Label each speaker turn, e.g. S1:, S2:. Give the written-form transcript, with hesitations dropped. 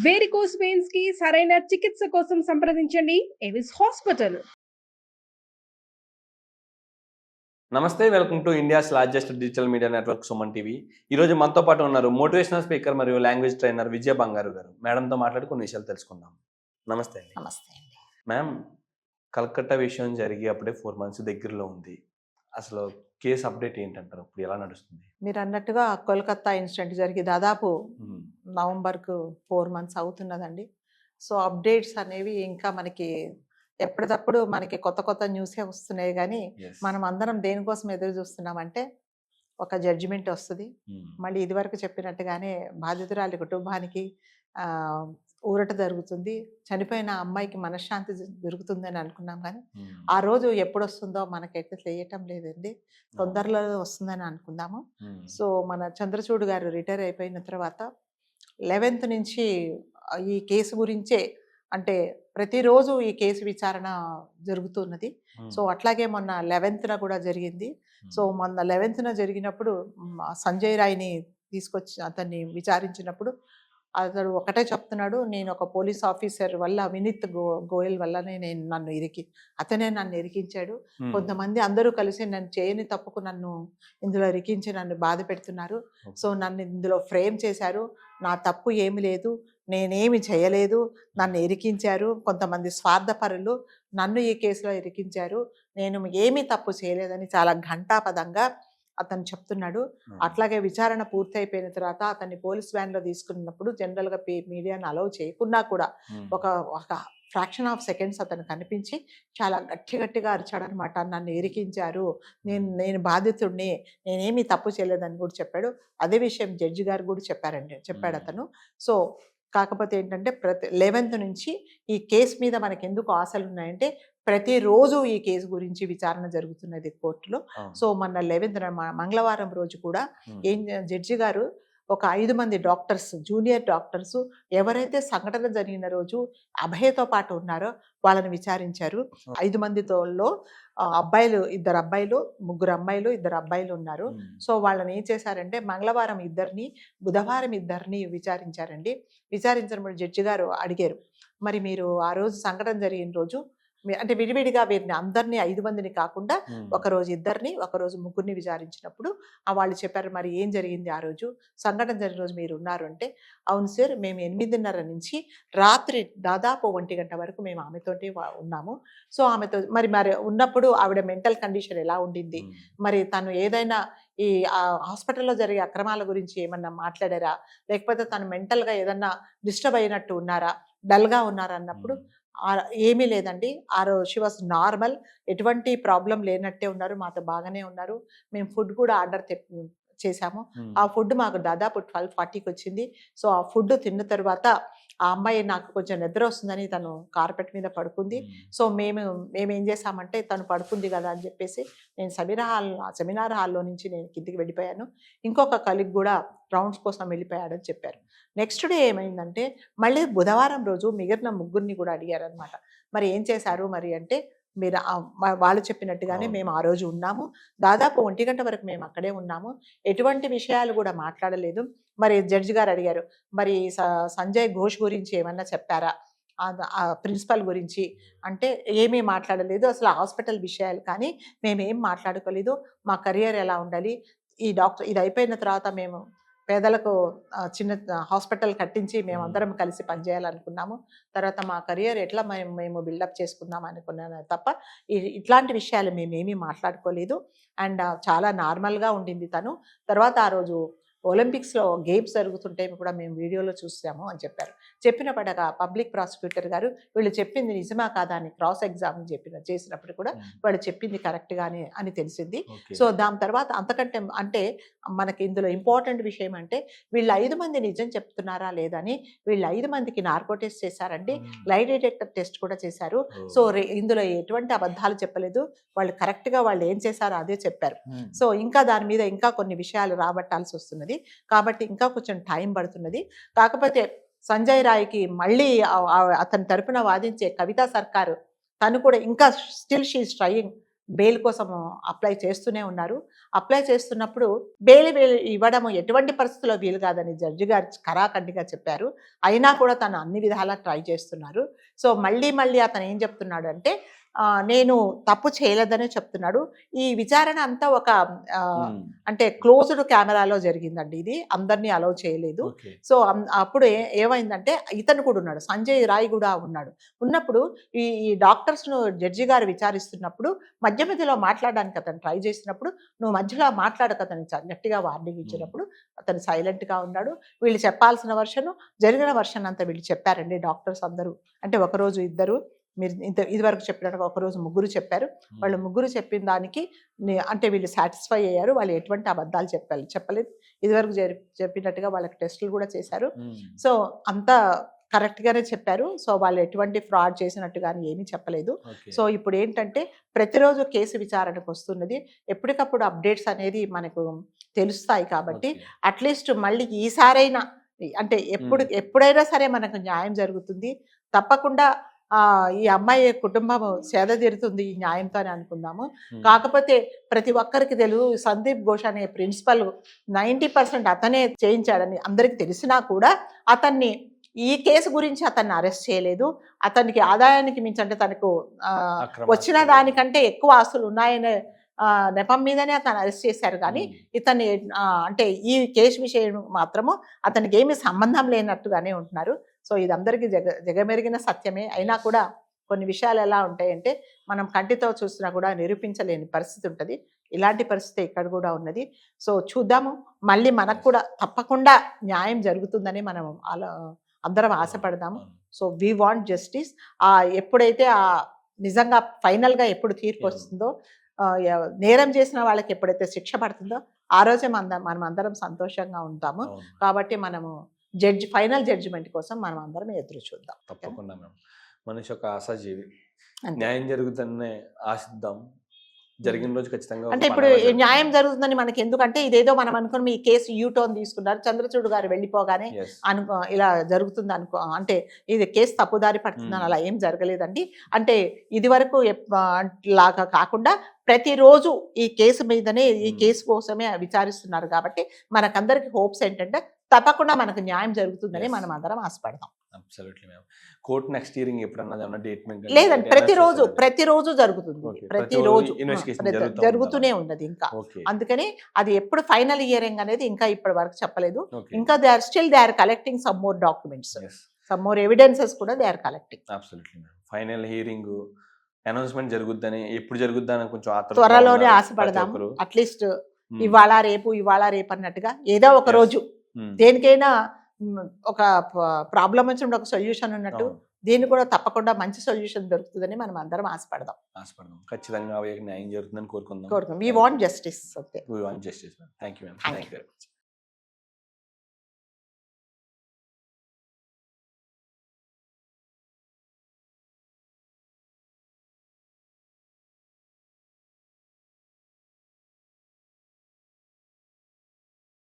S1: Varicose veins కి సరైన చికిత్స కోసం సంప్రదించండి ఎవిస్ హాస్పిటల్.
S2: నమస్తే, welcome to India's largest digital media network Suman TV. ఈరోజు మనతో పాటు ఉన్నారు మోటివేషనల్ స్పీకర్ మరియు లాంగ్వేజ్ ట్రైనర్ విజయ బంగారు గారు. మేడంతో మాట్లాడి కొన్ని విషయాలు తెలుసుకుందాం. నమస్తే అండి.
S3: నమస్తే అండి.
S2: మ్యామ్, కల్కట్టా విషయం జరిగి అప్పుడే 4 మంత్స్ దగ్గరలో ఉంది. అసలు కేసు అప్డేట్ ఏంటంటారు? ఇప్పుడు ఎలా నడుస్తుంది?
S3: మీరు అన్నట్టుగా కోల్కత్తా ఇన్సిడెంట్ జరిగి దాదాపు నవంబర్కు 4 మంత్స్ అవుతున్నదండి. సో అప్డేట్స్ అనేవి ఇంకా మనకి ఎప్పటికప్పుడు మనకి కొత్త కొత్త న్యూసే వస్తున్నాయి. కానీ మనం అందరం దేనికోసం ఎదురు చూస్తున్నామంటే ఒక జడ్జిమెంట్ వస్తుంది. మళ్ళీ ఇదివరకు చెప్పినట్టుగానే బాధితురాలి కుటుంబానికి ఊరట జరుగుతుంది, చనిపోయిన అమ్మాయికి మనశ్శాంతి దొరుకుతుందని అనుకున్నాం. కానీ ఆ రోజు ఎప్పుడు వస్తుందో మనకైతే తెలియటం లేదండి. తొందరలో వస్తుందని అనుకుందాము. సో మన చంద్రచూడ్ గారు రిటైర్ అయిపోయిన తర్వాత 11th నుంచి ఈ కేసు గురించే, అంటే ప్రతిరోజు ఈ కేసు విచారణ జరుగుతున్నది. సో అట్లాగే మొన్న 11th కూడా జరిగింది. సో మొన్న 11th జరిగినప్పుడు సంజయ్ రాయ్ని తీసుకొచ్చి అతన్ని విచారించినప్పుడు అతడు ఒకటే చెప్తున్నాడు, నేను ఒక పోలీస్ ఆఫీసర్ వల్ల వినీత్ గోయల్ వల్లనే అతనే నన్ను ఇరికించాడు. కొంతమంది అందరూ కలిసి నన్ను చేయని తప్పుకు నన్ను ఇందులో ఇరికించి నన్ను బాధ పెడుతున్నారు. సో నన్ను ఇందులో ఫ్రేమ్ చేశారు, నా తప్పు ఏమి లేదు, నేనేమి చేయలేదు, నన్ను ఇరికించారు కొంతమంది స్వార్థపరులు, నన్ను ఈ కేసులో ఇరికించారు, నేను ఏమీ తప్పు చేయలేదని చాలా ఘంటాపదంగా అతను చెప్తున్నాడు. అట్లాగే విచారణ పూర్తి అయిపోయిన తర్వాత అతన్ని పోలీస్ వ్యాన్లో తీసుకున్నప్పుడు జనరల్గా మీడియాను అలౌ చేయకున్నా కూడా ఒక ఫ్రాక్షన్ ఆఫ్ సెకండ్స్ అతను కనిపించి చాలా గట్టిగా అరిచాడనమాట. నన్ను ఇరికించారు, నేను బాధితుడిని, నేనేమీ తప్పు చేయలేదని కూడా చెప్పాడు. అదే విషయం జడ్జి గారు కూడా చెప్పాడు అతను. సో కాకపోతే ఏంటంటే 11th నుంచి ఈ కేసు మీద మనకి ఎందుకు ఆశలు ఉన్నాయంటే ప్రతిరోజు ఈ కేసు గురించి విచారణ జరుగుతున్నది కోర్టులో. సో మొన్న 11th మంగళవారం రోజు కూడా జడ్జి గారు ఒక 5 మంది డాక్టర్స్, జూనియర్ డాక్టర్స్ ఎవరైతే సంఘటన జరిగిన రోజు అభయతో పాటు ఉన్నారో వాళ్ళని విచారించారు. 5 మందితో అబ్బాయిలు, 2 అబ్బాయిలు, 3 అమ్మాయిలు, 2 అబ్బాయిలు ఉన్నారు. సో వాళ్ళని ఏం చేశారంటే మంగళవారం 2, బుధవారం 2 విచారించారండి. విచారించినప్పుడు జడ్జి గారు అడిగారు, మరి మీరు ఆ రోజు సంఘటన జరిగిన రోజు అంటే విడివిడిగా వీరిని అందరినీ 5 మందిని కాకుండా ఒకరోజు 2, ఒకరోజు 3 విచారించినప్పుడు వాళ్ళు చెప్పారు, మరి ఏం జరిగింది ఆ రోజు, సంఘటన జరిగిన రోజు మీరు ఉన్నారు అంటే, అవును సార్, మేము 8:30 నుంచి రాత్రి దాదాపు 1 గంట వరకు మేము ఆమెతోటి ఉన్నాము. సో ఆమెతో మరి ఉన్నప్పుడు ఆవిడ మెంటల్ కండిషన్ ఎలా ఉండింది, మరి తను ఏదైనా ఈ హాస్పిటల్లో జరిగే అక్రమాల గురించి ఏమన్నా మాట్లాడారా, లేకపోతే తను మెంటల్గా ఏదన్నా డిస్టర్బ్ అయినట్టు ఉన్నారా, డల్గా ఉన్నారా అన్నప్పుడు ఏమీ లేదండి, ఆ రోజు షీ వాస్ నార్మల్, ఎటువంటి ప్రాబ్లం లేనట్టే ఉన్నారు, మాతో బాగానే ఉన్నారు, మేము ఫుడ్ కూడా ఆర్డర్ చేశాము, ఆ ఫుడ్ మాకు దాదాపు 12:40కి వచ్చింది. సో ఆ ఫుడ్ తిన్న తర్వాత ఆ అమ్మాయి నాకు కొంచెం నిద్ర వస్తుందని తను కార్పెట్ మీద పడుకుంది. సో మేము ఏం చేశామంటే తను పడుకుంది కదా అని చెప్పేసి నేను సెమినార్ హాల్లో నుంచి నేను కిందికి వెళ్ళిపోయాను. ఇంకొక కలీగ్ కూడా రౌండ్స్ కోసం వెళ్ళిపోయాడని చెప్పారు. నెక్స్ట్ డే ఏమైందంటే మళ్ళీ బుధవారం రోజు మిగిలిన 3 కూడా అడిగారనమాట, మరి ఏం చేశారు మరి అంటే, మీరు వాళ్ళు చెప్పినట్టుగానే మేము ఆ రోజు ఉన్నాము, దాదాపు 1 గంట వరకు మేము అక్కడే ఉన్నాము, ఎటువంటి విషయాలు కూడా మాట్లాడలేదు. మరి జడ్జి గారు అడిగారు, మరి సంజయ్ ఘోష్ గురించి ఏమన్నా చెప్పారా, ప్రిన్సిపల్ గురించి అంటే ఏమీ మాట్లాడలేదు, అసలు హాస్పిటల్ విషయాలు కానీ మేమేం మాట్లాడుకోలేదు, మా కెరియర్ ఎలా ఉండాలి, ఈ డాక్టర్ ఇది అయిపోయిన తర్వాత మేము పేదలకు చిన్న హాస్పిటల్ కట్టించి మేమందరం కలిసి పనిచేయాలనుకున్నాము, తర్వాత మా కెరియర్ ఎట్లా మేము బిల్డప్ చేసుకుందాం అనుకున్నాను తప్ప ఇట్లాంటి విషయాలు మేమేమీ మాట్లాడుకోలేదు. అండ్ చాలా నార్మల్గా ఉండింది తను. తర్వాత ఆ రోజు ఒలింపిక్స్లో గేమ్స్ జరుగుతుంటే కూడా మేము వీడియోలో చూసాము అని చెప్పారు. చెప్పినప్పటిగా పబ్లిక్ ప్రాసిక్యూటర్ గారు వీళ్ళు చెప్పింది నిజమా కాదా అని క్రాస్ ఎగ్జామ్ చేసినప్పుడు కూడా వాళ్ళు చెప్పింది కరెక్ట్గానే అని తెలిసింది. సో దాని తర్వాత అంతకంటే అంటే మనకి ఇందులో ఇంపార్టెంట్ విషయం అంటే వీళ్ళు 5 మంది నిజం చెప్తున్నారా లేదని వీళ్ళు 5 మందికి నార్కో టెస్ట్ చేశారండి, లై డిటెక్టర్ టెస్ట్ కూడా చేశారు. సో ఇందులో ఎటువంటి అబద్ధాలు చెప్పలేదు, వాళ్ళు కరెక్ట్గా వాళ్ళు ఏం చేశారో అదే చెప్పారు. సో ఇంకా దాని మీద ఇంకా కొన్ని విషయాలు రాబట్టాల్సి వస్తున్నది, కాబట్టి ఇంకా కొంచెం టైం పడుతున్నది. కాకపోతే సంజయ్ రాయ్కి మళ్ళీ అతని తరపున వాదించే కవితా సర్కారు తను కూడా ఇంకా still she is trying bail కోసం అప్లై చేస్తూనే ఉన్నారు. అప్లై చేస్తున్నప్పుడు బెయిల్ ఇవ్వడం ఎటువంటి పరిస్థితుల్లో వీలు కాదని జడ్జి గారు ఖరాఖండిగా చెప్పారు. అయినా కూడా తను అన్ని విధాలా ట్రై చేస్తున్నారు. సో మళ్ళీ అతను ఏం చెప్తున్నాడు అంటే నేను తప్పు చేయలేదనే చెప్తున్నాడు. ఈ విచారణ అంతా ఒక అంటే క్లోజ్డ్ కెమెరాలో జరిగిందండి. ఇది అందరినీ అలౌ చేయలేదు. సో అప్పుడు ఏమైందంటే ఇతను కూడా ఉన్నాడు, సంజయ్ రాయ్ కూడా ఉన్నప్పుడు ఈ డాక్టర్స్ ను జడ్జి గారు విచారిస్తున్నప్పుడు మధ్యలో మాట్లాడడానికి అతను ట్రై చేసినప్పుడు నువ్వు మధ్యలో మాట్లాడక అతను గట్టిగా వార్నింగ్ ఇచ్చినప్పుడు అతను సైలెంట్ గా ఉన్నాడు. వీళ్ళు చెప్పాల్సిన వర్షన్ జరిగిన వర్షన్ అంతా వీళ్ళు చెప్పారండి డాక్టర్స్ అందరూ. అంటే ఒకరోజు ఇద్దరు, మీరు ఇదివరకు చెప్పినట్టుగా ఒకరోజు ముగ్గురు చెప్పారు. వాళ్ళు ముగ్గురు చెప్పిన దానికి అంటే వీళ్ళు సాటిస్ఫై అయ్యారు. వాళ్ళు ఎటువంటి అబద్ధాలు చెప్పలేదు. ఇదివరకు చెప్పినట్టుగా వాళ్ళకి టెస్టులు కూడా చేశారు. సో అంతా కరెక్ట్ గానే చెప్పారు. సో వాళ్ళు ఎటువంటి ఫ్రాడ్ చేసినట్టు కానీ ఏమీ చెప్పలేదు. సో ఇప్పుడు ఏంటంటే ప్రతిరోజు కేసు విచారణకు వస్తున్నది. ఎప్పటికప్పుడు అప్డేట్స్ అనేది మనకు తెలుస్తాయి. కాబట్టి అట్లీస్ట్ మళ్ళీ ఈసారైనా అంటే ఎప్పుడైనా సరే మనకు న్యాయం జరుగుతుంది. తప్పకుండా ఈ అమ్మాయి కుటుంబం సేద తీరుతుంది ఈ న్యాయంతో అని అనుకుందాము. కాకపోతే ప్రతి ఒక్కరికి తెలుగు సందీప్ ఘోష్ అనే ప్రిన్సిపల్ 90% అతనే చేయించాడని అందరికి తెలిసినా కూడా అతన్ని ఈ కేసు గురించి అతన్ని అరెస్ట్ చేయలేదు. అతనికి ఆదాయానికి మించి అంటే తనకు వచ్చిన దానికంటే ఎక్కువ ఆస్తులు ఉన్నాయనే నెపం మీదనే అతను అరెస్ట్ చేశారు. కానీ ఇతన్ని అంటే ఈ కేసు విషయం మాత్రము అతనికి ఏమీ సంబంధం లేనట్టుగానే ఉంటున్నారు. సో ఇది అందరికీ జగమెరిగిన సత్యమే. అయినా కూడా కొన్ని విషయాలు ఎలా ఉంటాయంటే మనం కంటితో చూసినా కూడా నిరూపించలేని పరిస్థితి ఉంటుంది. ఇలాంటి పరిస్థితి ఇక్కడ కూడా ఉన్నది. సో చూద్దాము, మళ్ళీ మనకు కూడా తప్పకుండా న్యాయం జరుగుతుందని మనం అందరం ఆశపడదాము. So we want justice. ఎప్పుడైతే నిజంగా ఫైనల్గా ఎప్పుడు తీర్పు వస్తుందో, నేరం చేసిన వాళ్ళకి ఎప్పుడైతే శిక్ష పడుతుందో ఆ రోజే మనం అందరం సంతోషంగా ఉంటాము. కాబట్టి మనము ఫైనల్ జడ్జిమెంట్ కోసం మనం అందరం ఎదురు చూద్దాం.
S2: తప్పకుండా మేడం. మనిషి ఒక ఆశాజీవి, న్యాయం జరుగుతుందనే ఆశిద్దాం. జరిగిన రోజు ఖచ్చితంగా
S3: అంటే ఇప్పుడు న్యాయం జరుగుతుందని మనకి ఎందుకంటే ఇదేదో మనం అనుకుని ఈ కేసు యూటర్న్ తీసుకున్నారు, చంద్రచూడ్ గారు వెళ్ళిపోగానే ఇలా జరుగుతుంది అంటే ఇది కేసు తప్పుదారి పడుతుందని అలా ఏం జరగలేదండి. అంటే ఇది వరకు లాగా కాకుండా ప్రతిరోజు ఈ కేసు మీదనే ఈ కేసు కోసమే విచారిస్తున్నారు. కాబట్టి మనకందరికి హోప్స్ ఏంటంటే తప్పకుండా మనకు న్యాయం జరుగుతుందని మనం అందరం ఆశపడతాం.
S2: Absolutely ma'am. Court next hearing ఎప్పుడన్నా ఏమన్నా డేట్
S3: లేదండి, ప్రతిరోజు జరుగుతుంది. ప్రతిరోజు జరుగుతూనే ఉన్నది. ఇంకా అందుకని అది ఎప్పుడు ఫైనల్ హియరింగ్ అనేది ఇంకా ఇప్పటి వరకు చెప్పలేదు. ఇంకా they are collecting some more documents, some more evidences కూడా they are collecting.
S2: Absolutely ma'am. Final hearing announcement జరుగుద్దని ఎప్పుడు జరుగుద్దని కొంచెం
S3: త్వరలోనే ఆశపడదాం. అట్లీస్ట్ ఇవాళ రేపు అన్నట్టుగా ఏదో ఒక రోజు దేనికైనా ఒక ప్రాబ్లం వచ్చినప్పుడు ఒక సొల్యూషన్ ఉన్నట్టు దీన్ని కూడా తప్పకుండా మంచి సొల్యూషన్ దొరుకుతుందని మనం అందరం ఆశపడదాం.
S2: ఖచ్చితంగా న్యాయం జరుగుతుందని కోరుకుందాం.
S3: We want justice.
S2: We want justice. Thank you, ma'am. Thank you very much.